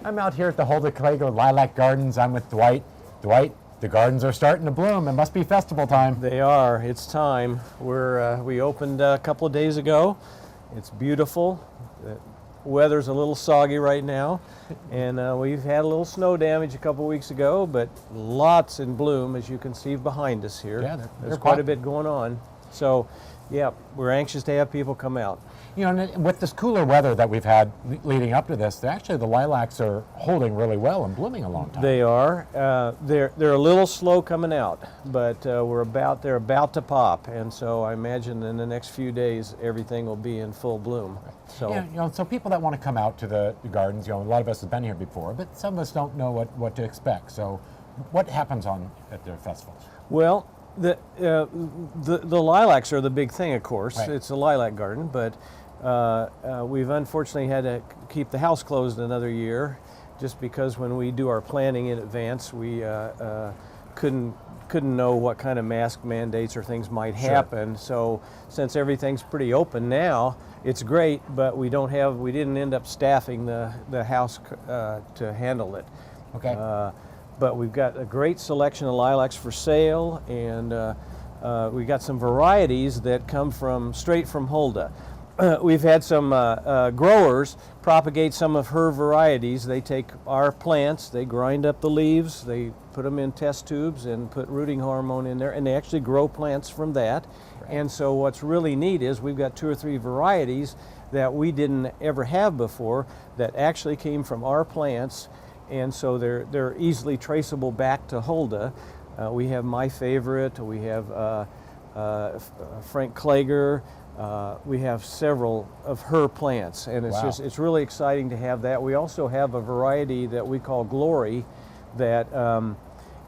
I'm out here at the Hulda Klager Lilac Gardens. I'm with Dwight. Dwight, the gardens are starting to bloom. It must be festival time. They are. It's time. We opened a couple of days ago. It's beautiful. The weather's a little soggy right now, and we've had a little snow damage a couple of weeks ago, but lots in bloom, as you can see behind us here. Yeah, there's quite a bit going on. So, yeah, we're anxious to have people come out. You know, and with this cooler weather that we've had leading up to this, actually the lilacs are holding really well and blooming a long time. They are. They're a little slow coming out, but they're about to pop, and so I imagine in the next few days everything will be in full bloom. So yeah, you know, so people that want to come out to the gardens, you know, a lot of us have been here before, but some of us don't know what to expect. So, what happens at the festivals? Well, the lilacs are the big thing, of course. Right. It's a lilac garden, but we've unfortunately had to keep the house closed another year, just because when we do our planning in advance, we couldn't know what kind of mask mandates or things might happen. Sure. So since everything's pretty open now, it's great, but we didn't end up staffing the house to handle it. Okay. But we've got a great selection of lilacs for sale, and we got some varieties that come straight from Hulda. We've had some growers propagate some of her varieties. They take our plants, they grind up the leaves, they put them in test tubes and put rooting hormone in there, and they actually grow plants from that. Right. And so what's really neat is we've got 2 or 3 varieties that we didn't ever have before that actually came from our plants, and so they're easily traceable back to Hulda. We have my favorite, we have Frank Klager. We have several of her plants, and it's really exciting to have that. We also have a variety that we call Glory that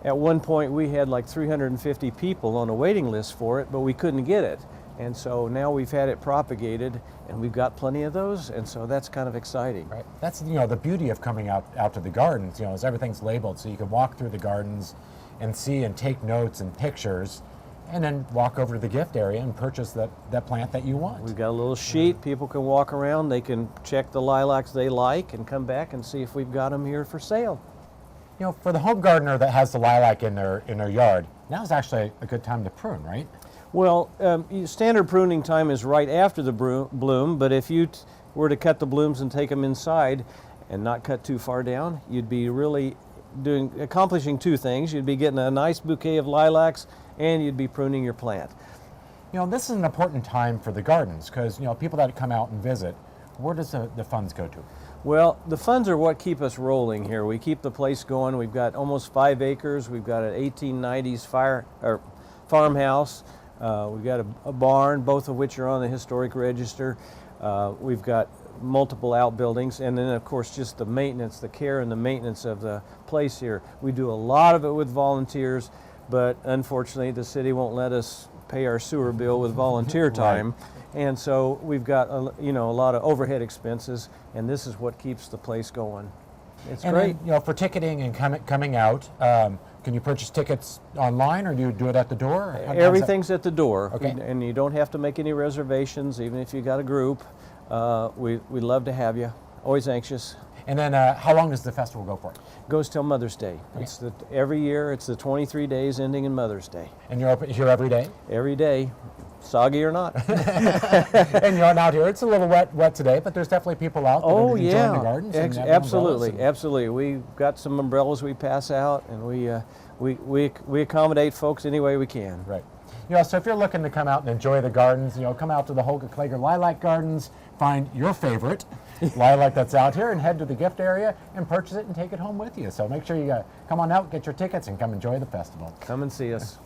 at one point we had like 350 people on a waiting list for it, but we couldn't get it. And so now we've had it propagated, and we've got plenty of those, and so that's kind of exciting. Right. That's, you know, the beauty of coming out to the gardens, you know, is everything's labeled, so you can walk through the gardens and see and take notes and pictures, and then walk over to the gift area and purchase that plant that you want. We've got a little sheet. People can walk around. They can check the lilacs they like and come back and see if we've got them here for sale. You know, for the home gardener that has the lilac in their yard, now is actually a good time to prune, right? Well, standard pruning time is right after the bloom, but if you were to cut the blooms and take them inside and not cut too far down, you'd be really accomplishing 2 things. You'd be getting a nice bouquet of lilacs, and you'd be pruning your plant. You know, this is an important time for the gardens because, you know, people that come out and visit, where does the funds go to? Well, the funds are what keep us rolling here. We keep the place going. We've got almost 5 acres. We've got an 1890s farmhouse. We've got a barn, both of which are on the historic register. We've got multiple outbuildings, and then of course just the maintenance, the care and the maintenance of the place here. We do a lot of it with volunteers, but unfortunately the city won't let us pay our sewer bill with volunteer time. Right. And so we've got a lot of overhead expenses, and this is what keeps the place going. It's great. Then, you know, for ticketing and coming out, can you purchase tickets online, or do you do it at the door? Everything's at the door. Okay. And you don't have to make any reservations, even if you got a group. We'd love to have you. Always anxious. And then how long does the festival go for? Goes till Mother's Day. Okay. Every year, it's the 23 days ending in Mother's Day. And you're open here every day? Every day, soggy or not. And you're out here. It's a little wet today, but there's definitely people out that are enjoying the gardens. Absolutely. We've got some umbrellas we pass out, and we accommodate folks any way we can. Right. You know, so if you're looking to come out and enjoy the gardens, you know, come out to the Hulda Klager Lilac Gardens, find your favorite lilac that's out here, and head to the gift area and purchase it and take it home with you. So make sure you come on out, get your tickets, and come enjoy the festival. Come and see us.